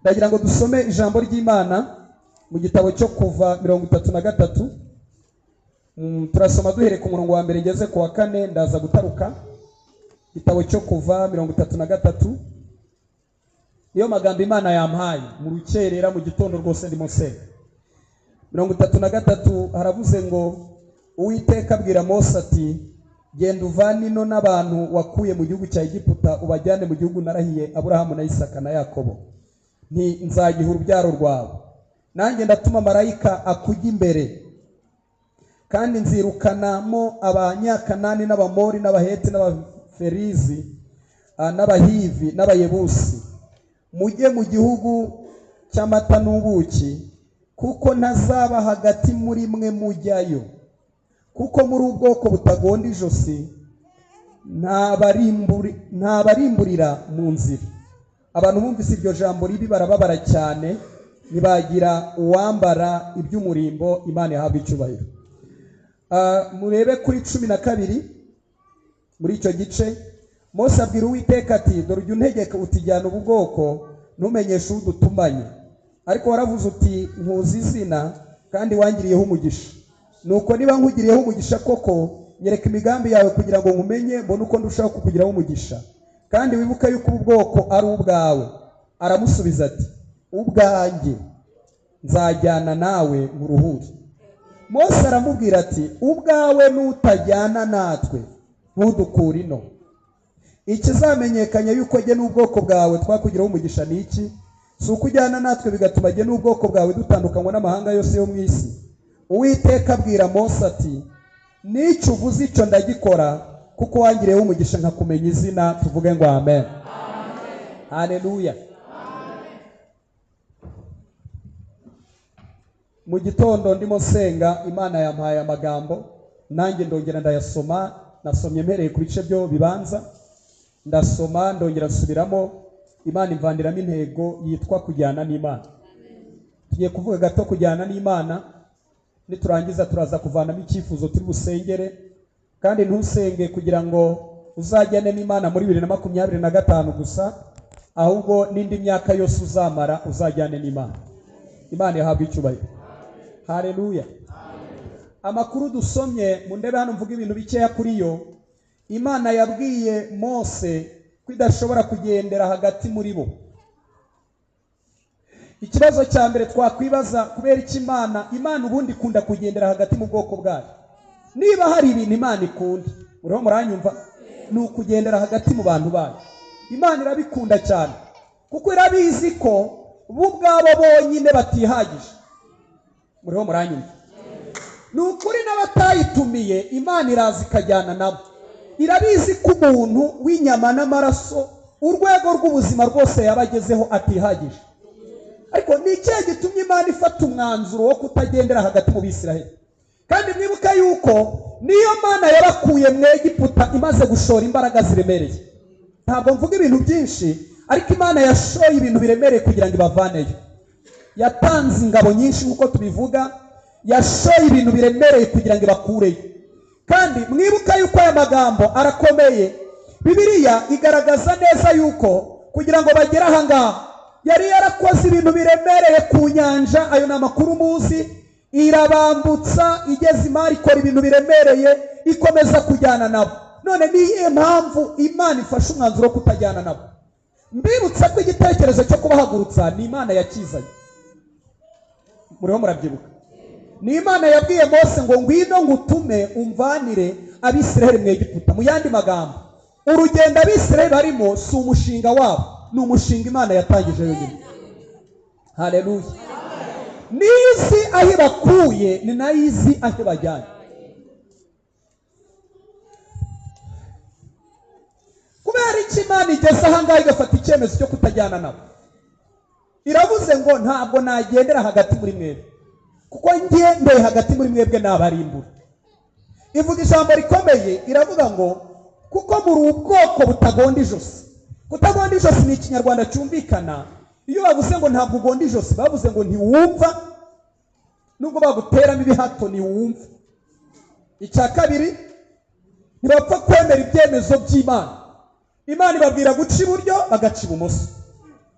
ndagira ngo dusome ijambo ry'Imana mu gitabo cyo kuva 33. Turasoma duhere ku murongo wa mbere ngeze ku wa 4, ndaza gutaruka. Gitabo cyo kuva 33. Niyo magambo Imana yampaye mu rukerera mu gitondo rwose ndimo senga. 33 haravuze ngo Uwiteka abwira Mose ati, genda uvane ino n'abantu wakuye mu gihugu cya Egiputa ubajyane mu gihugu narahiye Aburahamu na Isaka na Yakobo. Nti nzagiha urubyaro rwawe, nanjye ndatuma marayika akujya imbere, kandi nzirukanamo Abanyakanani n'Abamori n'Abaheti n'Abaferizi n'Abahivi n'Abayebusi, mujye mu gihugu cy'amata n'ubuki, kuko ntazaba hagati muri mwe mujyayo, kuko muri ubwoko butagonda ijosi ntabarimburira mu nzira. Abantu bumvise iryo jambo ribi barababara cyane, nibagira uwambara iby'umurimbo. Imana yahabwa icyubahiro. Murebe kuri 12 muri icyo gice. Mose abwira Uwiteka ati, dore ujya untegeka utijyana ubu bwoko ntumenyeshe udutumanye, ariko waravuze uti nkuzi izina kandi wangiriyeho umugisha. Nuko niba nkugiriyeho umugisha koko, nyereka imigambi yawe kugira ngo nkumenye, mbone uko ndushaho kukugiraho umugisha, kandi wibuke yuko ubu bwoko ari ubwawe. Aramusubiza ati, ubwanjye nzajyana nawe mu ruhuri. Mose aramubwira ati, ubwawe nutajyana natwe ntudukure ino. Ikizamenyekanya yuko jye n'ubwoko bwawe twakugiraho umugisha ni iki? Si uko ujyana natwe bigatuma jye n'ubwoko bwawe dutandukanywa n'amahanga yose yo mu isi. Uwiteka abwira Mose ati, n'icyo uvuze icyo ndagikora, kuko wangiriyeho umugisha nkakumenya izina. Tuvuge ngo amen. Haleluya. Mu gitondo ndimo senga, Imana yampaye amagambo, nanjye ndongera ndayasoma. Nasomye mpereye ku bice byo bibanza, ndasoma ndongera nsubiramo. Imana imvandiramo intego yitwa kujyana n'Imana. Tugiye kuvuga gato kujyana n'Imana, niturangiza turaza kuvanamo icyifuzo turi busengere. Kandi ntusenge kugira ngo uzajyane n'Imana muri 2025 gusa, ahubwo n'indi myaka yose uzamara uzajyane n'Imana. Imana yahabwa icyubahiro. Haleluya. Amakuru dusomye mu ndebe hano mvuga ibintu bikeya kuri yo. Imana yabwiye Mose ko idashobora kugendera hagati muri bo. Ikibazo cya mbere twakwibaza, kubera iki Imana ubundi ikunda kugendera hagati mu bwoko bwayo? Niba hari ibintu Imana ikunda, muriho muranyumva, ni ukugendera hagati mu bantu bayo. Imana irabikunda cyane, kuko irabizi ko bo ubwabo bonyine batihagije. Muriho muranyumva? Ni ukuri n'abatayitumiye Imana iraza ikajyana nabo. Irabizi ko umuntu w'inyama n'amaraso urwego rw'ubuzima rwose yabagezeho atihagije. Ariko ni ikihe gitumye Imana ifata umwanzuro wo kutagendera hagati mu Bisiraheli? Kandi mwibuka yuko niyo Mana yabakuye mu Egiputa imaze gushora imbaraga ziremereye. Ntabwo mvuga ibintu byinshi, ariko Imana yashoye ibintu biremereye kugira ngo ibavaneyo. Yatanze ingabo nyinshi nk'uko tubivuga, yashoye ibintu biremereye kugira ngo ibakureyo. Kandi mwibuka yuko aya magambo arakomeye. Bibiliya igaragaza neza yuko kugira ngo bagere aha ngaha yari yarakoze ibintu biremereye ku nyanja. Ayo ni amakuru muzi. Irabambutsa, igeze imari ikora ibintu biremereye, ikomeza kujyana nabo. None niyo mpamvu Imana ifashe umwanzuro wo kutajyana nabo. Mbibutsa ko igitekerezo cyo kubahagurutsa ni Imana yakizanye. Muriho murabyibuka? Ni Imana yabwiye Mose ngo ngwino ngutume umvanire Abisiraheli mu Egiputa. Mu yandi magambo, urugendo Abisiraheli barimo si umushinga wabo, ni umushinga Imana yatangije yonyine. Haleluya. Nizi aho bakuye ni nayo izi aho bajyanye. Kubera iki Imana igeze aha ngaha igafata icyemezo cyo kutajyana nabo? Iravuze ngo ntabwo nagendera hagati muri mwebwe, kuko njye ndeye hagati muri mwebwe nabarimbura. Ivuga ijambo rikomeye, iravuga ngo kuko muri ubwoko butagonda ijosi. Kutagonda ijosi ni ikinyarwanda cyumvikana. Iyo bavuze ngo ntabwo ugonda ijosi, bavuze ngo ntiwumva, nubwo baguteramo ibihato ntiwumva. Icya kabiri, ntibapfa kwemera ibyemezo by'Imana. Imana ibabwira guca iburyo bagaca ibumoso.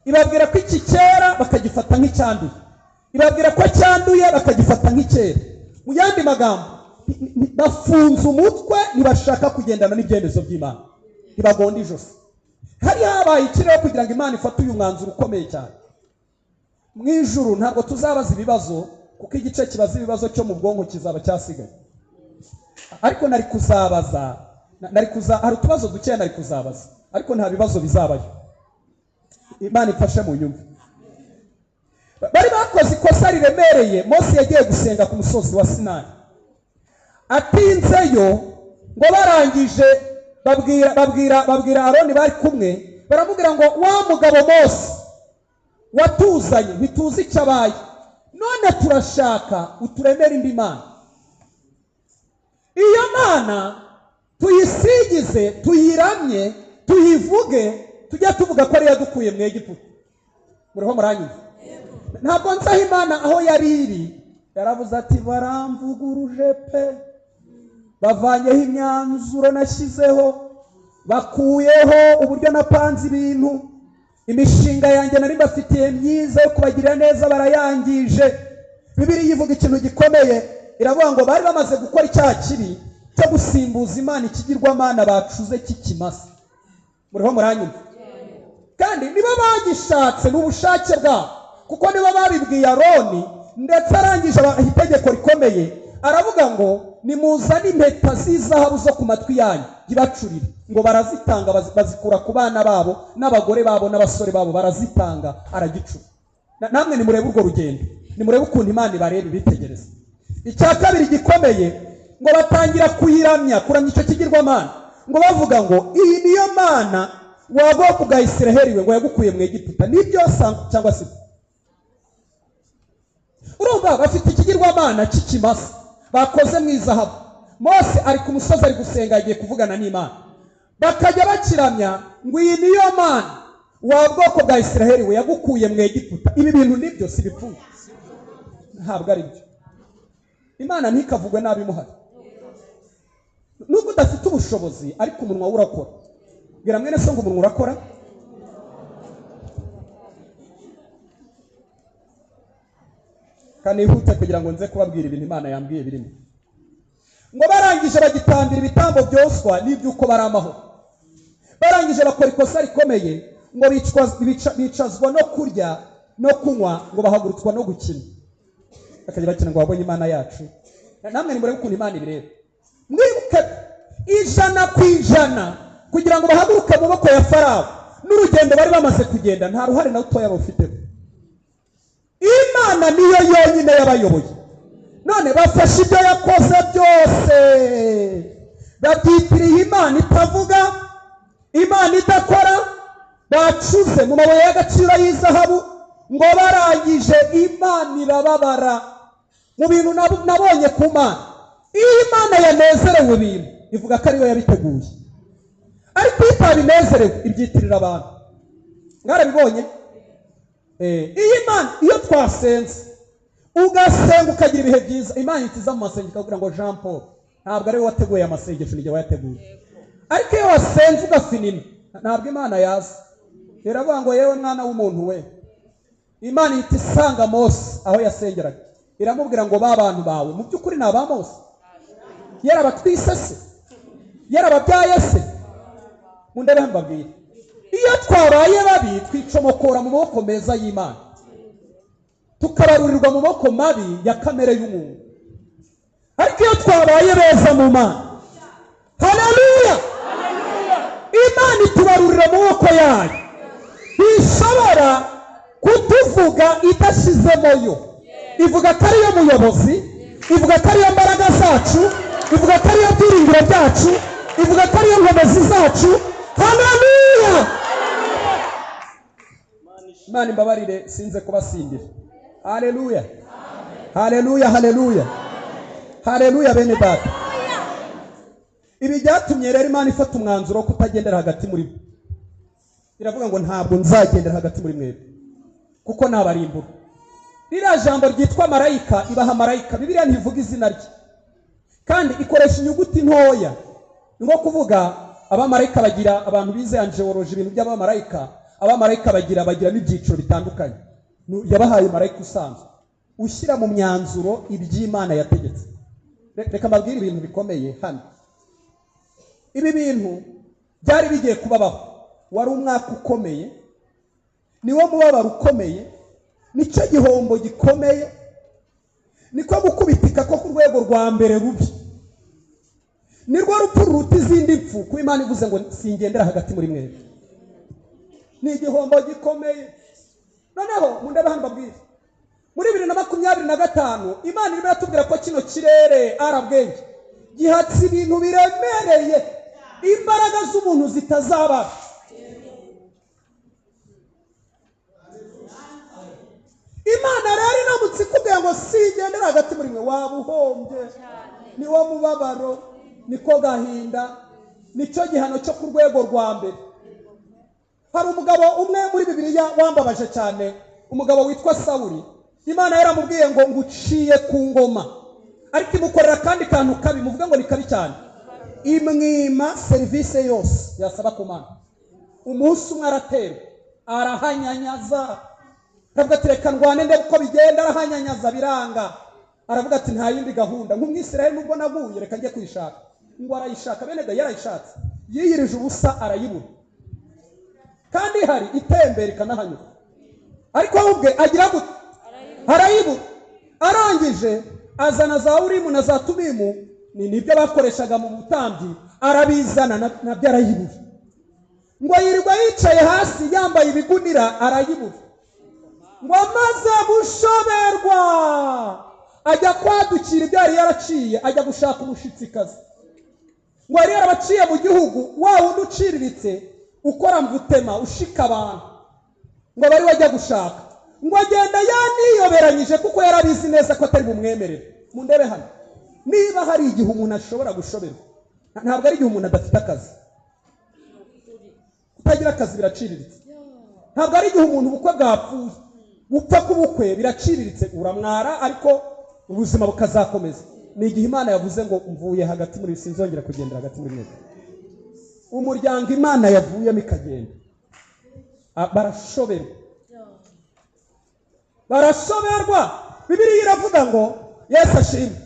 ibabwira ko iki cyera bakagifata nk'icyanduye, ibabwira ko cyanduye bakagifata nk'icyera. Mu yandi magambo, bafunze umutwe, ntibashaka kugendana n'ibyemezo by'Imana, ntibagonda ijosi. Hari habaye ikiriho kugira ngo Imana ifate uyu mwanzuro ukomeye cyane. Mu ijuru ntabwo tuzabaza ibibazo, kuko igice kibaza ibibazo cyo mu bwonko kizaba cyasigaye. Ariko hari utubazo dukeya nari kuzabaza, ariko nta bibazo bizabayo. Imana ifashe mu nyumva. Bari bakoze ikosa riremereye. Mose yagiye gusenga ku musozi wa Sinayi, atinzeyo ngo barangije babwira Aroni bari kumwe, baramubwira ngo wa mugabo Mose watuzanye ntituzi icyo abaye, none turashaka uturemere indi mana. Iyo mana tuyisigize, tuyiramye, tuyivuge, tujya tuvuga ko ari yadukuye mu Egiputa. Muriho muranyumva? Ntabwo nzi aho Imana aho yari iri. Yaravuze ati baramvuguruje pe, bavanyeho imyanzuro nashyizeho, bakuyeho uburyo napanze ibintu, imishinga yanjye nari mbafitiye myiza yo kubagirira neza barayangije. Bibiliya ivuga ikintu gikomeye, iravuga ngo bari bamaze gukora icyaha kibi cyo gusimbuza Imana ikigirwamana bacuze cy'ikimasa. Muriho muranyumva? Kandi nibo bagishatse n'ubushake bwabo, kuko nibo babibwiye Aroni, ndetse arangije itegeko rikomeye, aravuga ngo nimuzane impeta z'izahabu zo ku matwi yanyu ibacurire, ngo barazitanga, bazikura ku bana babo n'abagore babo n'abasore babo, barazitanga, aragicura. Namwe nimurebe urwo rugendo, nimurebe ukuntu Imana ibareba ibitegereza. Icya kabiri gikomeye, ngo batangira kuyiramya, kuramya icyo kigirwamana, ngo bavuga ngo iyi niyo mana wa bwoko bwa Isiraheli we, ngo yagukuye mu Egiputa. Nibyo cyangwa se? Urumva bafite ikigirwamana cy'ikimasa bakoze mu izahabu. Mose ari ku musozi ari gusenga, agiye kuvugana n'Imana, bakajya bakiramya ngo iyi niyo mana wa bwoko bwa Isiraheli we, yagukuye mu Egiputa. Ibi bintu nibyo si bipfuye? Ntabwo ari byo. Imana ntikavugwe nabi muhari. Nubwo udafite ubushobozi, ariko umunwa urakora. Bwira mwene so ngo umunwa urakora. Kandi ihute kugira ngo nze kubabwira ibintu Imana yambwiye birimo. Ngo barangije bagitambira ibitambo byoswa n'ibyuko bari amahoro. Barangije bakora ikosa rikomeye, ngo bicazwa no kurya no kunywa, ngo bahagurutswa no gukina. Bakajya bakina ngo babonye Imana yacu. Namwe nimurebe ukuntu Imana ibireba. Mwibuke 100% kugira ngo bahaguruke mu maboko ya Farawo, n'urugendo bari bamaze kugenda nta ruhare na utoya bafite. Imana niyo yonyine yabayoboye. None bafashe ibyo yakoze byose, babyitiriye Imana itavuga, Imana idakora, bacuze mu mabuye y'agaciro y'izahabu, ngo barangije Imana irababara. Mu bintu nabonye ku Mana, iyo Imana yanezerewe ibintu ivuga ko ariyo yabiteguye, ariko itabinezerewe ibyitirira abantu. Mwarabibonye? Iyi Imana iyo twasenze ugasenga ukagira ibihe byiza, Imana itiza mu masengesho ikavuga ngo Jean Paul ntabwo ari we wateguye amasengesho, ni jye wayateguye. Ariko iyo wasenze ugafinina, ntabwo Imana yaza. Iravuga ngo yewe mwana w'umuntu we, Imana ihita isanga Mose aho yasengeraga, iramubwira ngo ba bantu bawe mu by'ukuri ni aba Mose? Yarabatwise se? Yarababyaye se? Mundebe mbabwire, iyo twabaye babi twicomokora mu maboko meza y'Imana, tukabarurirwa mu maboko mabi ya kamere y'umuntu. Ariko iyo twabaye beza mu Mana, haleluya, Imana itubarurira mu maboko yayo. Ishobora kutuvuga idashizemo yo, ivuga ko ariyo muyobozi, ivuga ko ariyo mbaraga zacu, ivuga ko ariyo byiringiro byacu, ivuga ko ariyo nkomezi zacu. Haleluya! Imana imbabarire sinze kubasindira. Haleluya, haleluya, haleluya, haleluya bene data. Ibi byatumye rero Imana ifata umwanzuro wo kutagendera hagati muri bo. Iravuga ngo ntabwo nzagendera hagati muri mwebwe, kuko nabarimbura. Ririya jambo ryitwa marayika, ibaha marayika, Bibiliya ntivuga izina rye, kandi ikoresha inyuguti ntoya. Ngo kuvuga abamarayika bagira, abantu bize angeology ibintu by'abamarayika, abamarayika bagira n'ibyiciro bitandukanye. Yabahaye marayika usanzwe ushyira mu myanzuro iby'Imana yategetse. Reka mbabwire ibintu bikomeye hano. Ibi bintu byari bigiye kubabaho. Wari umwaka ukomeye, niwo mubabaro ukomeye, nicyo gihombo gikomeye, niko gukubitika ko ku rwego rwa mbere rubi, nirwo rupfu ruruta izindi mpfu, kuko Imana ivuze ngo singendera hagati muri mwebwe. Ni igihombo gikomeye. Noneho mundebe hano mbabwire, muri 2025 Imana irimo yatubwira ko kino kirere arabwenge gihatse ibintu biremereye, imbaraga z'umuntu zitazaba. Imana rero inamutse ikubwira ngo singendera hagati muri mwe, waba uhombye. Niwo mubabaro, niko gahinda, nicyo gihano cyo ku rwego rwa mbere. Hari umugabo umwe muri Bibiliya wambabaje cyane, umugabo witwa Sawuli. Imana yaramubwiye ngo nguciye ku ngoma, ariko imukorera kandi kantu kabi, muvuga ngo ni kabi cyane. Imwima service yose yasaba ku Mana. Umunsi umwe araterwa, arahanyanyaza, aravuga ati reka ndwane ndebe uko bigenda, arahanyanyaza biranga. Aravuga ati nta yindi gahunda, nk'Umwisirayeli nubwo naguye reka njye kwishaka. Ngo arayishaka, bene da yarayishatse, yiyirije ubusa arayibura, kandi hari itembera ikanahanyura, ariko ahubwe agira gute? Arayibura. Arangije azana za Urimu na za Tumimu, nibyo bakoreshaga mu butambyi, arabizana nabyo arayibura. Ngo yirirwa yicaye hasi yambaye ibigunira, arayibura. Ngo amaze gushoberwa ajya kwadukira ibyo yari yaraciye, ajya gushaka umushitsikazi. Ngo yari yarabaciye mu gihugu, wa wundi uciriritse ukora mvutema ushika abantu, ngo bari wajya gushaka. Ngo agenda yaniyoberanyije kuko yarabizi neza ko atari bumwemerere. Mundebe hano, niba hari igihe umuntu ashobora gushoberwa, ntabwo ari igihe umuntu adafite akazi. Kutagira akazi biraciriritse. Ntabwo ari igihe umuntu ubukwe bwapfuye, gupfa k'ubukwe biraciriritse, uramwara ariko ubuzima bukazakomeza. Ni igihe Imana yavuze ngo mvuye hagati muri sinzongera kugendera hagati muri mwebwe. Umuryango Imana yavuyemo ikagenda, barashoberwa. Barashoberwa. Bibiliya iravuga ngo Yesu ashimwe.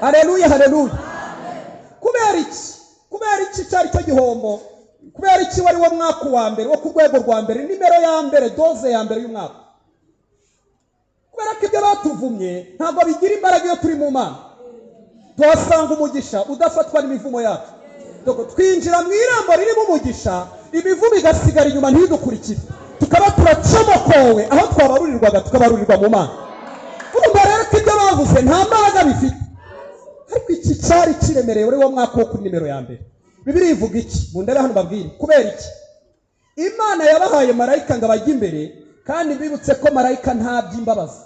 Haleluya, haleluya. Kubera iki cyari cyo gihombo? Kubera iki wari wo mwaka wa mbere wo ku rwego rwa mbere, nimero ya mbere, doze ya mbere y'umwaka? Kubera ko ibyo batuvumye ntabwo bigira imbaraga iyo turi mu Mana. Tuhasanga umugisha udafatwa n'imivumo yacu. Twinjira mu irembo ririmo umugisha, imivumo igasigara inyuma ntidukurikire, tukaba turacomokowe aho twabarurirwaga tukabarurirwa mu Mana. Urumva rero ko ibyo bavuze nta mbaraga bifite. Ariko iki cyari kiremereye uri wo mwaka wo kuri nimero ya mbere. Bibiliya ivuga iki? Mundebe hano mbabwire. Kubera iki Imana yabahaye marayika ngo abajye imbere, kandi bibutse ko marayika nta by'imbabazi.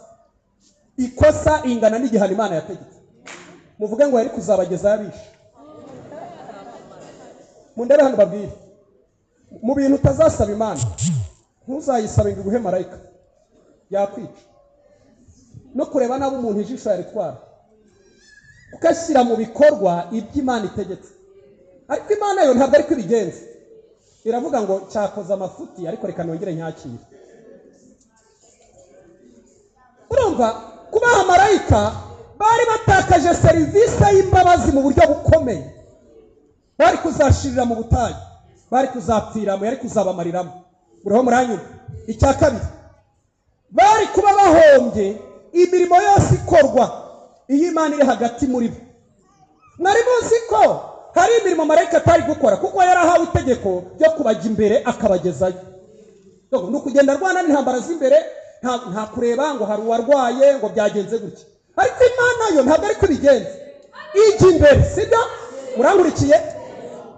Ikosa ingana n'igihano Imana yategetse. Muvuge ngo yari kuzabageza yabishe. Mundebe hano mbabwire, mu bintu utazasaba Imana, ntuzayisaba ngo iguhe marayika, yakwica. No kureba nabo umuntu ijisho yaritwara, ukashyira mu bikorwa ibyo Imana itegetse. Ariko Imana yo ntabwo ari ko ibigenza. Iravuga ngo cyakoze amafuti, ariko reka nongere nyakire. Urumva, kubaha marayika bari batakaje serivisi y'imbabazi mu buryo bukomeye. Bari kuzashirira mu butayu, bari kuzapfiramo, yari kuzabamariramo. Uriho muranyumva? Icya kabiri, bari kuba bahombye imirimo yose ikorwa iyo Imana iri hagati muri bo. Mwari muzi ko hari imirimo marayika atari gukora, kuko yarahawe itegeko ryo kubajya imbere akabagezayo. Ni ukugenda arwana n'intambara z'imbere, nta kureba ngo hari uwarwaye ngo byagenze gutya. Ariko Imana yo ntabwo ari kubigenza, ijya imbere. Sibyo? Murangurikiye?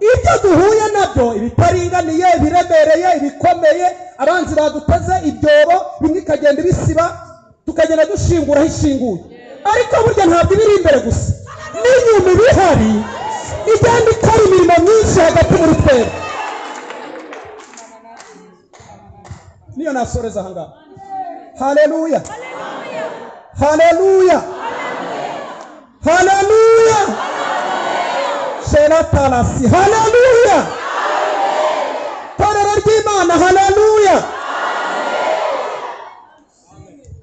Ibyo duhuye nabyo, ibitaringaniye, ibiremereye, ibikomeye, abanzi baduteze ibyobo, bimwe ikagenda ibisiba, tukagenda dushinguraho ishinguye. Ariko burya ntabwo ibiri imbere gusa, n'inyuma ibihari, igenda ikora imirimo myinshi hagati muri twebwe. Niyo nasoreza aha ngaha. Haleluya, haleluya, haleluya. Shera talasi, haleluya. Torero ry'Imana. Haleluya.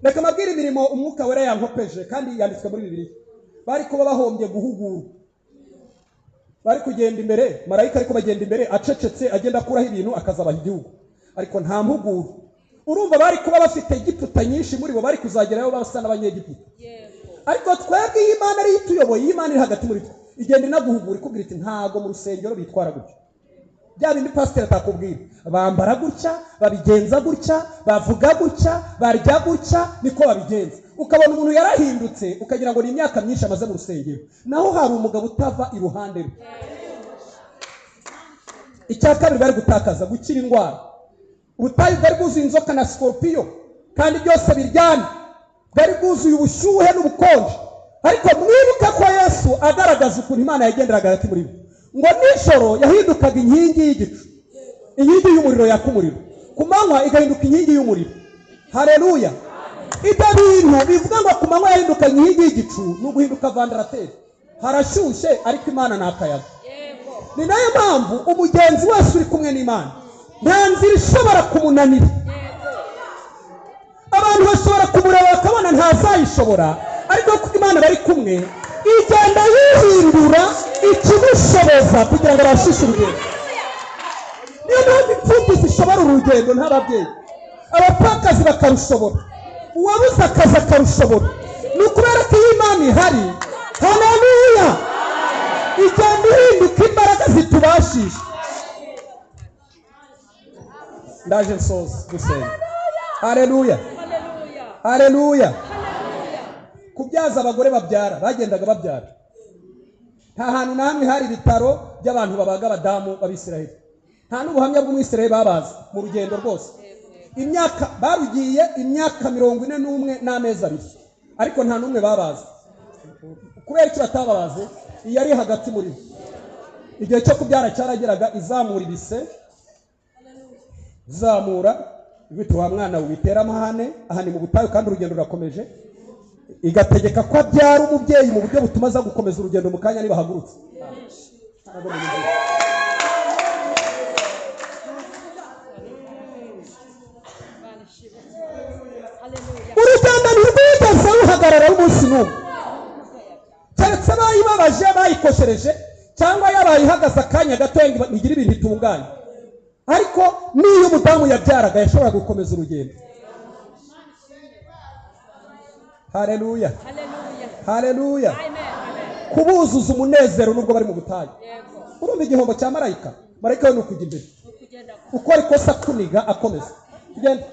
Reka mabwire imirimo umwuka wera yankopeje kandi yanditswe muri Bibiliya. Bari kuba bahombye guhugura, bari kugenda imbere, marayika ariko bagenda imbere acecetse agenda akuraho ibintu akazabaha igihugu, ariko nta mpuguro. Urumva bari kuba bafite igiputa nyinshi muri bo, bari kuzagerayo basa n'abanyegiputa. Ariko twebwe Imana ari ituyoboye, Imana iri hagati muri twe, igenda inaguhugura ikubwira iti ntago mu rusengero bitwara gutya. Bya bindi pastor atakubwira, bambara gutya, babigenza gutya, bavuga gutya, barya gutya, niko babigenza. Ukabona umuntu yarahindutse ukagira ngo ni imyaka myinshi amaze mu rusengero, naho hari umugabo utava iruhande rwe. Icya kabiri bari gutakaza gukira indwara. Ubutayu bwari bwuzuye inzoka na scorpion kandi byose biryana, bwari bwuzuye ubushyuhe n'ubukonje. Ariko mwibuka ko Yesu agaragaza ukuntu Imana yagenderaga hagati muri bo, ngo nijoro yahindukaga inkingi y'igicu, inkingi y'umuriro yaka umuriro, ku manywa igahinduka inkingi y'umuriro. Haleluya. Ibyo bintu bivuga ngo ku manywa yahinduka inkingi y'igicu ni uguhinduka vandarateri. Harashyushye ariko Imana ni akayaga. Ni nayo mpamvu umugenzi wese uri kumwe n'Imana nta nzira ishobora kumunanira. Abantu bashobora kumureba bakabona ntazayishobora, ariko kuko Imana bari kumwe igenda yihindura ikimushoboza kugira ngo abashishe urugendo. Niyo mpamvu imfubyi zishobora urugendo ntababyeyi, abapfakazi bakarushobora, uwabuze akazi akarushobora. Ni ukubera ko iyo Imana ihari, haleluya, igenda ihinduka imbaraga zitubashisha. Ndaje nsoza gusenga. Haleluya. Haleluya. Kubyaza abagore babyara, bagendaga babyara. Nta hantu na hamwe hari ibitaro by'abantu babaga abadamu b'Abisiraheli. Nta n'ubuhamya bw'Umwisiraheli babaza mu rugendo rwose. Imyaka barugiye imyaka 41 n'amezi 2, ariko nta n'umwe babaza. Kubera iki batababaze? Iyo ari hagati muri bo. Igihe cyo kubyara cyarageraga, izamura ibise, zamura ibiti wa mwana witera amahane, aha ni mu butayu kandi urugendo rurakomeje, igategeka ko abyara umubyeyi mu buryo butuma aza gukomeza urugendo mu kanya niba hagurutse. Urugendo ntirwigeze ruhagarara umunsi n'umwe, keretse bayibabaje bayikoshereje cyangwa yabayihagaze akanya gato ntigira ibintu itunganye. Ariko niyo umudamu yabyaraga yashobora gukomeza urugendo. Haleluya. Haleluya. Kubuzuza umunezero nubwo bari mu butayu. Urumva igihombo cya marayika? Marayika we ni ukujya imbere, ukora ikosa kuniga akomeza kugenda.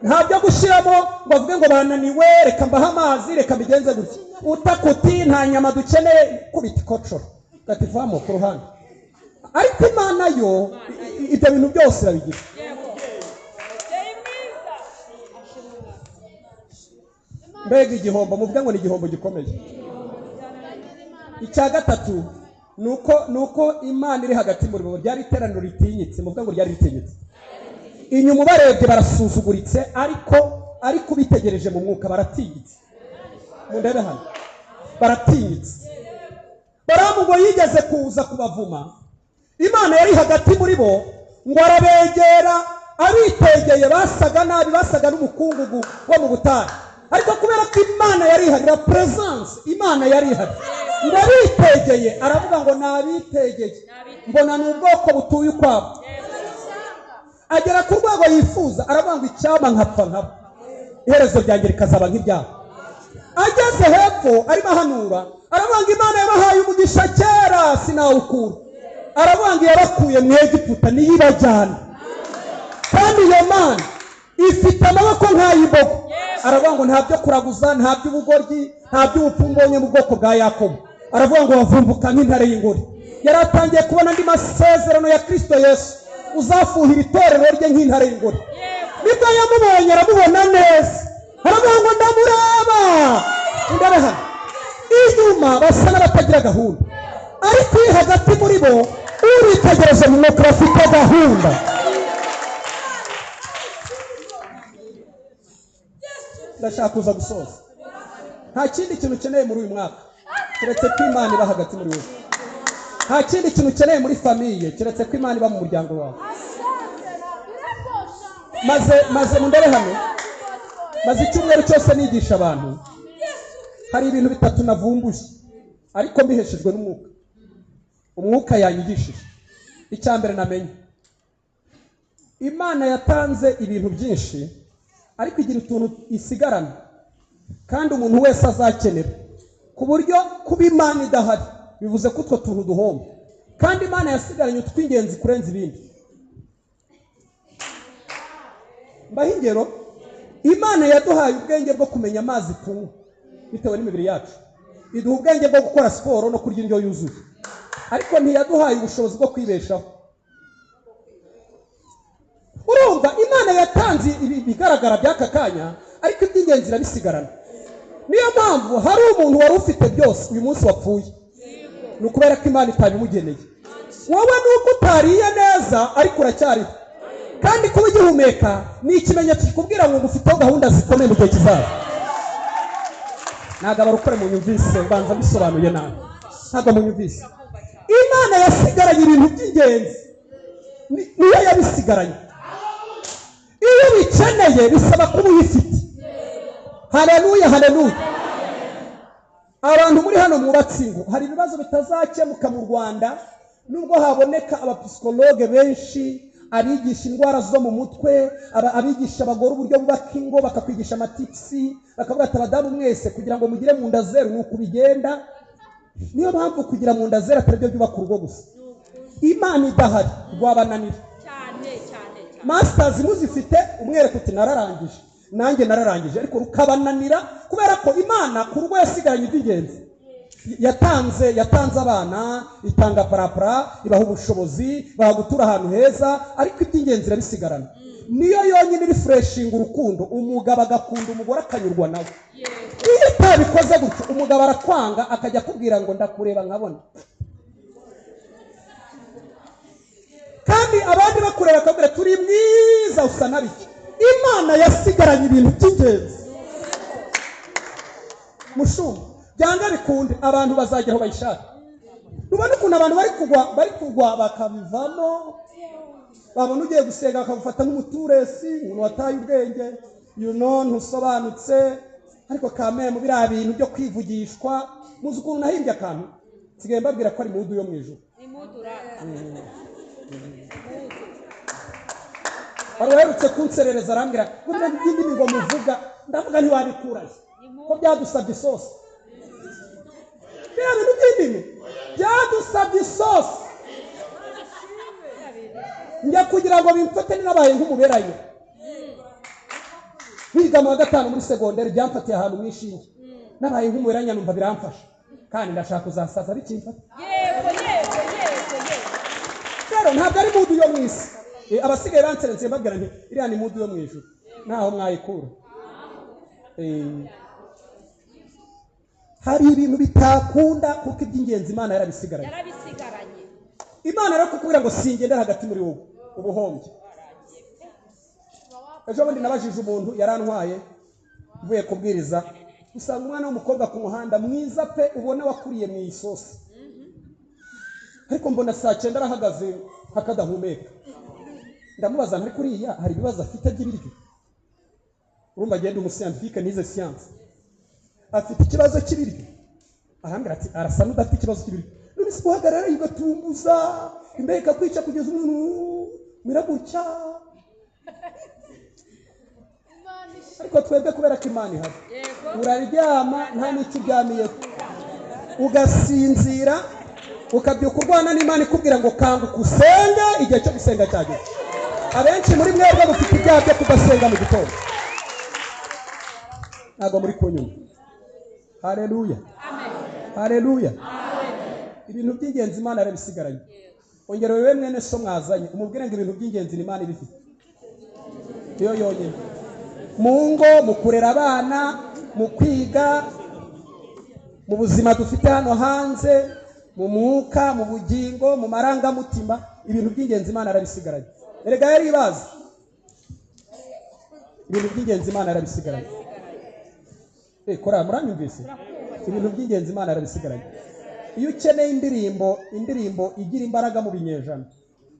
Ntabyo gushiramo ngo avuge ngo bananiwe reka mbaha amazi reka bigenze gutya, utakuti nta nyama dukeneye, kubita ikocoro gativamo ku ruhande. Ariko Imana yo ibyo bintu byose irabigira. Mbega igihombo, muvuga ngo ni igihombo gikomeye. Icya gatatu nuko Imana iri hagati muri bo, ryari iteraniro ritinyitse, muvuga ngo ryari ritinyitse. Inyuma barebye barasuzuguritse, ariko bitegereje mu mwuka baratinyitse. Mundebe hano, baratinyitse. Baramu ngo yigeze kuza kubavuma, Imana yari hagati muri bo, ngo arabegera, abitegeye basaga nabi, basaga n'umukungugu wo mu butayu. Ariko kubera ko Imana yari ihari, la presence Imana yari ihari, ngo abitegeye aravuga ngo nabitegeye mbona ni ubwoko butuye ukwabo. Agera ku rwego yifuza, aravuga ngo icyama nkapfa nkabo, iherezo ryanjye rikazaba nk'iryabo. Ageze hepfo arimo ahanura, aravuga ngo Imana yabahaye umugisha kera sinawukura. Aravuga ngo yabakuye mu Egiputa niyo ibajyana, kandi iyo Mana ifite amaboko nk'ay'imbogo. Aravuga ngo nta byo kuraguza, nta by'ubugoryi, nta by'ubupfumbonye mu bwoko bwa Yakobo. Aravuga ngo bavumbuka nk'intare y'ingore. Yari atangiye kubona andi masezerano ya Kristo Yesu, uzafuhira itorero rye nk'intare y'ingore. Nibwo yamubonye aramubona neza, aravuga ngo ndamuraba. Ndabe hano inyuma basa n'abatagira gahunda, ariko iri hagati muri bo uritegereje mu mwuka bafite gahunda. Ndashaka kuza gusoza. Nta kindi kintu ukeneye muri uyu mwaka keretse ko Imana iba hagati muri wowe. Nta kindi kintu ukeneye muri famiye keretse ko Imana iba mu muryango wawe. maze mundere hano, maze icyumweru cyose nigisha abantu. Hari ibintu bitatu navumbuye ariko mbiheshejwe n'umwuka. Umwuka yanyigishije. Icya mbere namenye, Imana yatanze ibintu byinshi ariko igira utuntu isigarana kandi umuntu wese azakenera, ku buryo kuba Imana idahari bivuze ko utwo tuntu duhomba, kandi Imana yasigaranye utw'ingenzi kurenza ibindi. Mbaho ingero, Imana yaduhaye ubwenge bwo kumenya amazi tunywa bitewe n'imibiri yacu, iduha ubwenge bwo gukora siporo no kurya indyo yuzuye, ariko ntiyaduhaye ubushobozi bwo kwibeshaho. Urumva, Imana yatanze ibigaragara by'aka kanya ariko iby'ingenzi irabisigarana. Niyo mpamvu hari umuntu wari ufite byose uyu munsi wapfuye, ni ukubera ko Imana itabimugeneye. Wowe nuko utariye neza ariko uracyariho, kandi kuba ugihumeka ni ikimenyetso kikubwira ngo ufiteho gahunda zikomeye mu gihe kizaza. Ntabwo abarokore mu nyumvise, banza bisobanuye nabi, ntabwo mu nyumvise. Imana yasigaranye ibintu by'ingenzi, niyo yabisigaranye. Iyo bikeneye bisaba kuba uyifite. Haleluya, haleluya. Abantu muri hano mwubatse ingo, hari ibibazo bitazakemuka mu Rwanda nubwo haboneka abapsikologe benshi, abigisha indwara zo mu mutwe, abigisha abagore uburyo bubaka ingo, bakakwigisha amatipsi, bakavuga ati abadamu mwese kugira ngo mugire mu nda zeru nuko bigenda. Niyo mpamvu kugira mu nda zeru atari byo byubaka urugo gusa. Imana idahari rwabananira cyane. Masters muzifite umwereka uti nararangije, nanjye nararangije, ariko rukabananira kubera ko Imana ku rugo yasigaranye iby'ingenzi. Yatanze abana, itanga parapara, ibaha ubushobozi, baha gutura ahantu heza, ariko iby'ingenzi irabisigarana. Niyo yonyine refreshing urukundo, umugabo agakunda umugore akanyurwa nawe. Iyo utabikoze gutyo, umugabo arakwanga akajya akubwira ngo ndakureba nkabona, kandi abandi bakureba akabwira turi mwiza usa nabiki. Imana yasigaranye ibintu by'ingenzi. Mushumba, byanga bikunde abantu bazagera aho bayishaka. Nubona ukuntu abantu bari kugwa bakabivamo, babona ugiye gusenga bakagufata nk'umuturesi, umuntu wataye ubwenge, ntusobanutse, ariko kamere mu biriya bintu byo kwivugishwa. Muzi ukuntu nahimbye akantu nsigaye mbabwira ko ari mudu yo mu ijuru. Wari uherutse kunserereza arambwira ngo n'indimi ngo muvuga, ndavuga ntiwabikuraye ko byadusabye isosi. Biriya bintu by'indimi byadusabye isosi, njya kugira ngo bimfate n'abaye nk'umuberayo. Biga mu wa gatanu muri segonderi byamfatiye ahantu mu ishinge, nabaye nk'umuberanya numva biramfasha, kandi ndashaka kuzasaza bikimfata. Rero ntabwo ari mudu yo mu isi. Abasigaye banserenze mbabwira nti iriya ni mudu yo mu ijuru, naho mwayikura. Hari ibintu bitakunda kuko iby'ingenzi Imana yarabisigaranye. Imana rero kukubwira ngo singendera hagati muri wowe ubuhombye. Ejo bundi nabajije umuntu yarantwaye mvuye kubwiriza, usanga umwana w'umukobwa ku muhanda mwiza pe, ubona wakuriye mu isosi, ariko mbona saa 9 arahagaze hakadahumeka. Ndamubaza ntari kuriya hari ibibazo afite by'ibiryo. Urumva agenda umuscientifique nize science, afite ikibazo cy'ibiryo. Ahambira ati arasa n'udafite ikibazo cy'ibiryo. None se guhagarara yigatumbuza imbere kakwica kugeza umuntu miragucya. Ariko twebwe kubera ko Imana ihari, uraryama nta n'icyo uryamiyeho, ugasinzira, ukabyuka urwana n'Imana ikubwira ngo kanguka usenge igihe cyo gusenga cyageze. Abenshi muri mwebwe mufite ibyaha byo kudasenga mu gitondo, ntabwo muri kunyuma. Haleluya, haleluya. Ibintu by'ingenzi Imana yarabisigaranye. Ongera wewe mwene so mwazanye umubwire ngo ibintu by'ingenzi Imana ibifite yo yonyine. Mu ngo, mu kurera abana, mu kwiga, mu buzima dufite hano hanze, mu mwuka, mu bugingo, mu marangamutima, ibintu by'ingenzi Imana yarabisigaranye. Erega yari ibazi ibintu by'ingenzi Imana yarabisigaranye. Kora muranyumvise, ibintu by'ingenzi Imana yarabisigaranye. Iyo ukeneye indirimbo igira imbaraga mu binyejana,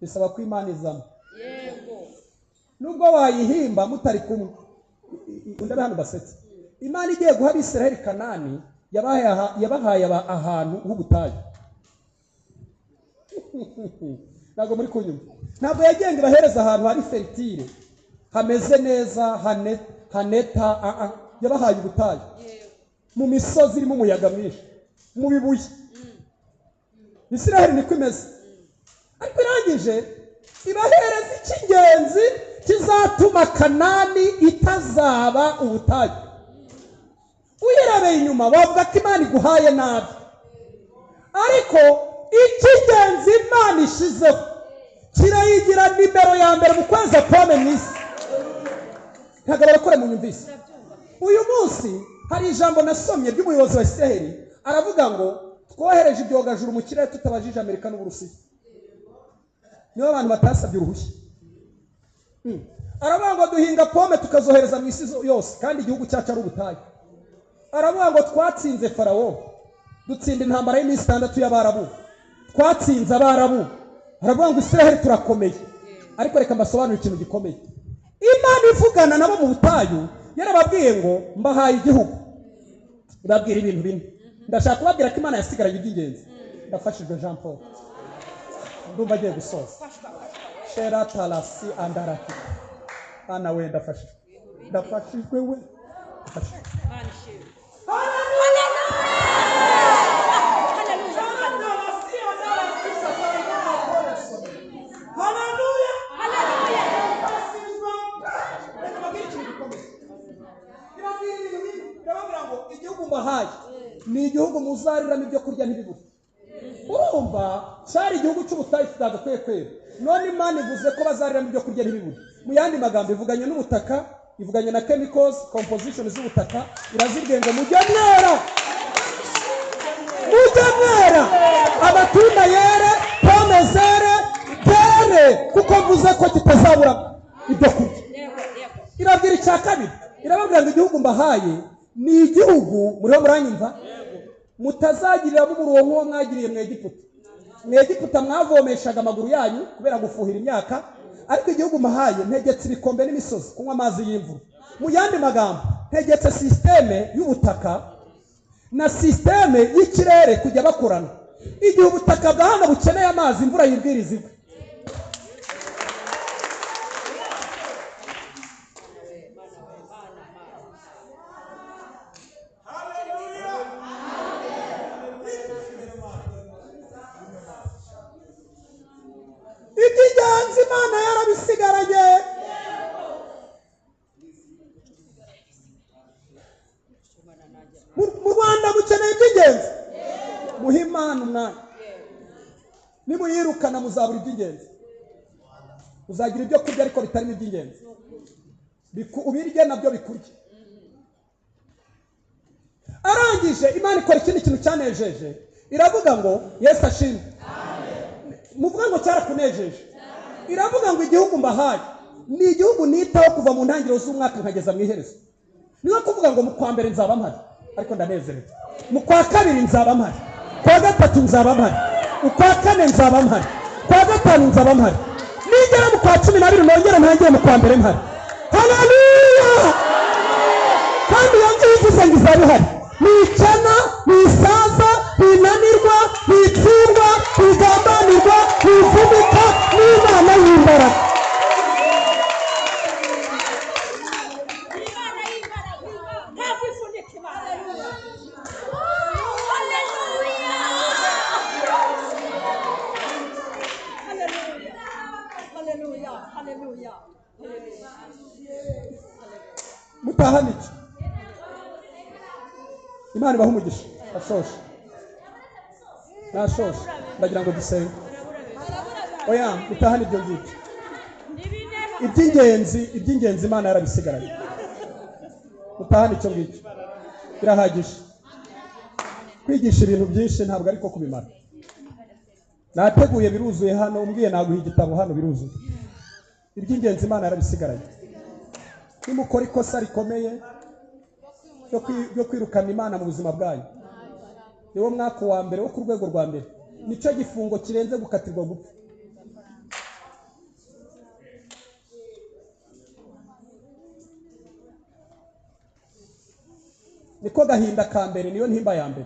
bisaba ko Imana izamo. nubwo wayihimba mutari kumwe. Ndabe hano basetse. Imana igiye guha Abisirayeli Kanani yabahaye ahantu h'ubutayu. Ntabwo muri kunyumva. Ntabwo yagenga ibahereza ahantu hari fertile, hameze neza, haneta, yabahaye ubutayu. Mu misozi irimo umuyaga mwinshi, mu bibuye. Isiraheli niko imeze. Ariko irangije ibahereza icy'ingenzi kizatuma Kanani itazaba ubutayu. Uyirebeye inyuma wavuga ko Imana iguhaye nabi, ariko icy'ingenzi Imana ishizeho kirayigira nimero ya mbere mu kweza pome mu isi. Ntabwo barakora mu nyumvise. Uyu munsi hari ijambo nasomye ry'umuyobozi wa Isiraheli, aravuga ngo twohereje ibyogajuru mu kirere tutabajije Amerika n'Uburusiya. Nibo abantu batasabye uruhushya. Aravuga ngo duhinga pome tukazohereza mu isi yose kandi igihugu cyacu ari ubutayu. Aravuga ngo twatsinze Farawo, dutsinda intambara y'iminsi 6 y'Abarabu, twatsinze Abarabu. Aravuga ngo Isiraheli turakomeye. Ariko reka mbasobanurire ikintu gikomeye. Imana ivugana nabo mu butayu yarababwiye ngo mbahaye igihugu. Ibabwira ibintu bine. Ndashaka kubabwira ko Imana yasigaranye iby'ingenzi. Ndafashijwe Jean Paul. Ndumva agiye gusoza. Shera talasi andaraki. Ana we ndafashijwe. Ndafashijwe we. Ni igihugu muzariramo ibyo kurya ntibibure. Urumva cyari igihugu cy'ubutayu kitagakwiye kwera. None Imana ivuze ko bazariramo ibyo kurya ntibibure. Mu yandi magambo ivuganye n'ubutaka, ivuganye na chemicals, composition z'ubutaka, irazibwiye ngo mujye mwera, amatunda yere, pome zere, bere, kuko mvuze ko kitazabura ibyo kurya. Irabwira icya kabiri, irababwira ngo igihugu mbahaye ni igihugu muriho muranyumva mutazagiriramo umurongo wo mwagiriye mu Egiputa. Mu Egiputa mwavomeshaga amaguru yanyu kubera gufuhira imyaka, ariko igihugu mbahaye ntegetse ibikombe n'imisozi kunywa amazi y'imvura. Mu yandi magambo ntegetse systeme y'ubutaka na systeme y'ikirere kujya bakorana. Igihe ubutaka bwa hano bukeneye amazi, imvura yibwiriza igwe. Iby'ingenzi Imana yarabisigaranye. Mu Rwanda mukeneye iby'ingenzi, muhe Imana umwanya. Nimuyirukana muzabura iby'ingenzi. Uzagira ibyo kurya ariko bitarimo iby'ingenzi. Ubirye nabyo bikurye. Arangije Imana ikora ikindi kintu cyanejeje. Iravuga ngo Yesu ashimwe. Muvuga ngo cyarakunejeje. Iravuga ngo igihugu mbahaye ni igihugu nitaho kuva mu ntangiriro z'umwaka nkageza mu iherezo. Niyo kuvuga ngo mu kwa mbere nzaba mpari, ariko ndanezerewe. Mu kwa kabiri nzaba mpari, kwa gatatu nzaba mpari, ukwa kane nzaba mpari, kwa gatanu nzaba mpari, nigera mu kwa 12 nongera ntangire mu kwa mbere mpari. Haleluya! Kandi yangize ngo izaba ihari. Nicana, nisaza, ninanirwa, nitsindwa, nigambanirwa, nivunika, n'Imana y'imbaraga. Mutahanike. Imana ibaha umugisha. Nashoje. Ndagira ngo dusenge. Oya, mutahane ibyo ngibyo. Iby'ingenzi Imana yarabisigaranye. Mutahane icyo ngicyo. Birahagije. Kwigisha ibintu byinshi ntabwo ariko kubimara. Nateguye biruzuye hano, umbwiye naguha igitabo hano biruzuye. Iby'ingenzi Imana yarabisigaranye. Nimukora ikosa rikomeye yo kwirukana Imana mu buzima bwayo, niwo mwaka wa mbere wo ku rwego rwa mbere, nicyo gifungo kirenze gukatirwa gupfa. niko gahinda ka mbere, niyo ntimba ya mbere.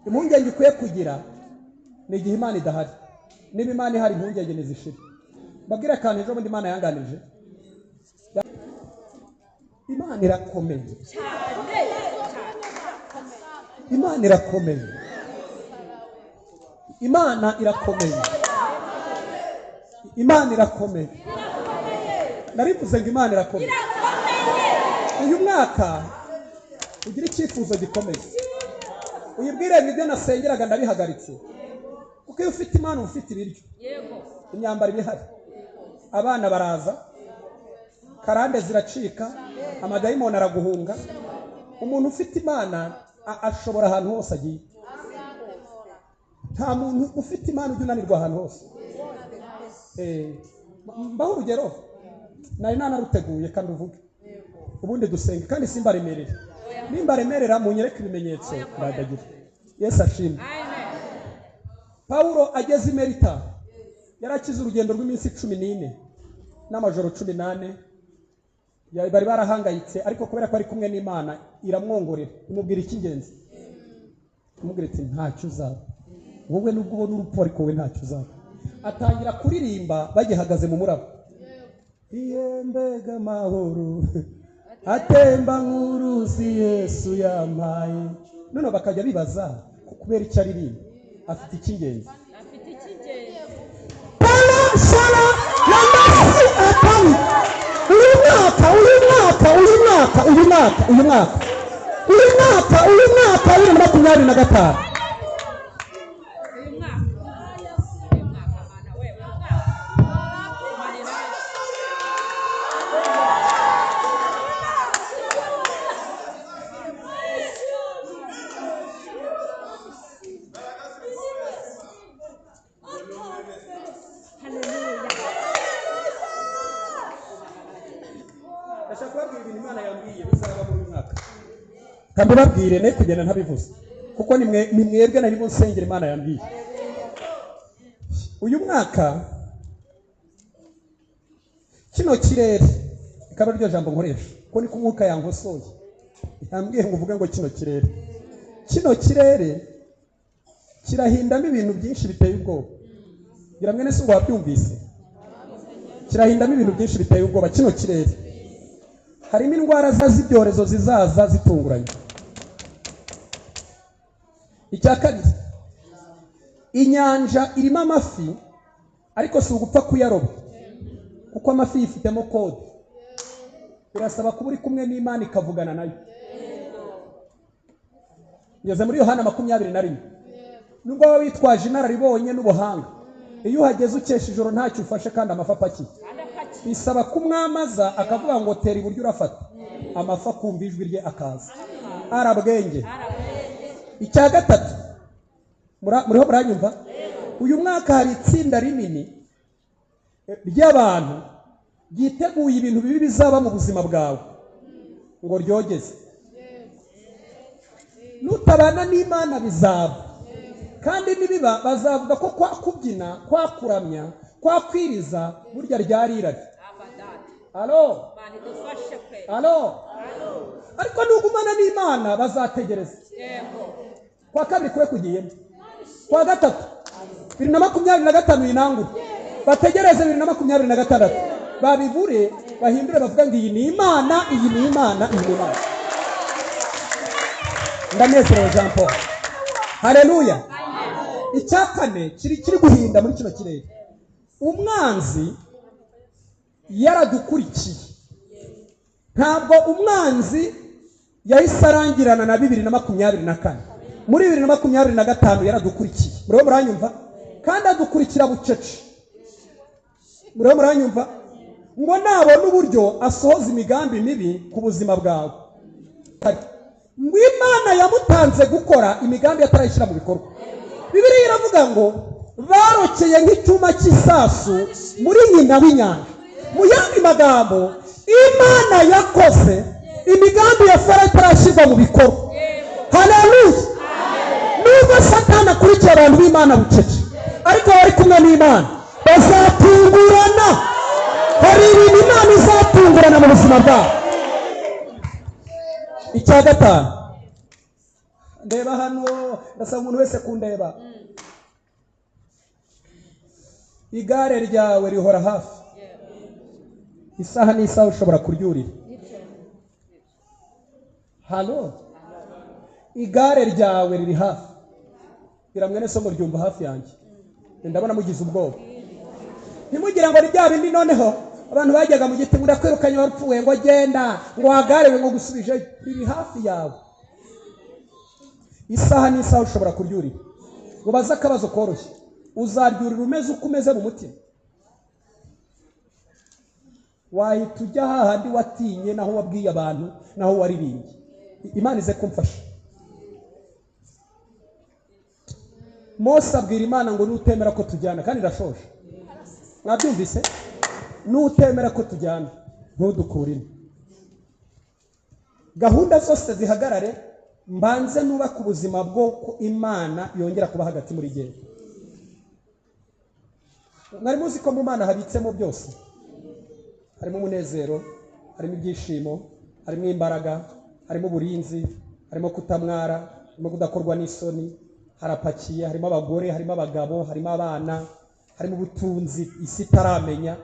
Impungenge ukwiye kugira ni igihe Imana idahari. Niba Imana ihari impungenge nizishira. Babwire kandi ejo bundi Imana yanganije. Imana irakomeye. Imana irakomeye. Imana irakomeye. Imana irakomeye. Narivuze ngo Imana irakomeye. Uyu mwaka ugira icyifuzo gikomeye. Uyibwire ibyo nasengeraga ndabihagaritse. Kuko iyo ufite Imana ufite ibiryo. Imyambaro ibihari. Abana baraza. Karande ziracika. Amadayimoni araguhunga. Umuntu ufite Imana ashobora ahantu hose agiye. Nta muntu ufite Imana ujya unanirwa ahantu hose. Mbaho urugero nari nanaruteguye kandi uvuge ubundi dusenge kandi simbaremerera. Nimbaremerera munyereke ibimenyetso ndadagira. Yesu ashimwe. Paulo ageze i Merita yarakize urugendo rw'iminsi 14 n'amajoro 18. Bari barahangayitse ariko kubera ko ari kumwe n'Imana iramwongorera imubwira icy'ingenzi. Imubwira iti ntacyo uzaba, wowe nubwo ubona urupfu ariko wowe ntacyo uzaba. Atangira kuririmba bagihagaze mu muraba. Mbega amahoro atemba nk'uruzi Yesu yampaye. None bakajya bibaza kubera icyo aririmba afite icy'ingenzi. Uyu mwaka 2025 kandi babwire ne kugenda ntabivuze kuko ni mwebwe nari musengera Imana yambwiye. Uyu mwaka kino kirere ikaba ryo jambo nkoresha ko ni kumwuka yangosoye yambwiye ngo uvuge ngo kino kirere kirahindamo ibintu byinshi biteye ubwoba. Ngira mwene se ngo wabyumvise. Kirahindamo ibintu byinshi biteye ubwoba kino kirere. Harimo indwara z'ibyorezo zizaza zitunguranye. Icya kabiri, inyanja irimo amafi ariko si ugupfa kuyaroba kuko amafi yifitemo kode. Birasaba kuba uri kumwe n'Imana ikavugana nayo. Ngeze muri Yohana 21. Nubwo wowe witwaje inararibonye n'ubuhanga, iyo uhageze ukesha ijoro ntacyo ufashe kandi amafi apakiye. Bisaba kumwamaza akavuga ngo tera iburyo urafata. Amafi akumva ijwi rye akaza. Arabwenge. Icya gatatu, muriho muranyumva? Uyu mwaka hari itsinda rinini ry'abantu ryiteguye ibintu bibi bizaba mu buzima bwawe ngo ryogeze. Nutabana n'Imana bizaba. Kandi nibiba bazavuga ko kwakubyina, kwakuramya, kwakwiriza burya ryarirari. Alo? Ariko nugumana n'Imana bazategereza. Kwa kabiri kwe kugiyemo. Kwa gatatu 2025 inangura. Bategereze 2026. Babivure bahindure bavuga ngo iyi ni Imana, iyi ni Imana, iyi ni Imana. Ndanezerewe Jean Paul. Haleluya. Icyakane kiri guhinda muri kino kirere. Umwanzi yaradukurikiye. Ntabwo umwanzi yahise arangirana na 2024. Muri 2025 yaradukurikiye. Muriho muranyumva? Kandi adukurikira bucece. Muriho muranyumva? Ngo nabona uburyo asohoza imigambi mibi ku buzima bwawe. Ngo Imana yamutanze gukora imigambi atarayishyira mu bikorwa. Bibiliya iravuga ngo barokeye nk'icyuma cy'isasu muri nyina w'inyanja. Mu yandi magambo, Imana yakoze imigambi ya Farawo itarashyirwa mu bikorwa. Haleluya. Nubwo Satani akurikira abantu b'Imana bucece, ariko bari kumwe n'Imana bazatungurana. Hari ibintu Imana izatungurana mu buzima bwabo. icya gatanu, ndeba hano, ndasaba umuntu wese kundeba. Igare ryawe rihora hafi, isaha n'isaha ushobora kuryurira. Hano igare ryawe riri hafi. Gira mwene so muryumva hafi yanjye, ndabona mugize ubwoba. Ntimugira ngo rya bindi noneho abantu bajyaga mu giti ngo kwirukanye warupfuye ngo genda ngo hagare ngo gusubije. Riri hafi yawe, isaha n'isaha ushobora kuryurira. Ubaza akabazo koroshye, uzaryurira umeze uko umeze mu mutima? Wahita ujya hahandi watinye, naho wabwiye abantu, naho waririmbye. Imana ize kumfasha. Mose abwira Imana ngo nutemera ko tujyana, kandi ndashoje, mwabyumvise? Nutemera ko tujyana ntudukurine. Gahunda zose zihagarare, mbanze nubaka ubuzima bwo ko Imana yongera kuba hagati muri jye. Mwari muzi ko mu Mana habitsemo byose. Harimo umunezero, harimo ibyishimo, harimo imbaraga, harimo uburinzi, harimo kutamwara, harimo kudakorwa n'isoni, harapakiye, harimo abagore, harimo abagabo, harimo abana, harimo ubutunzi isi itaramenya.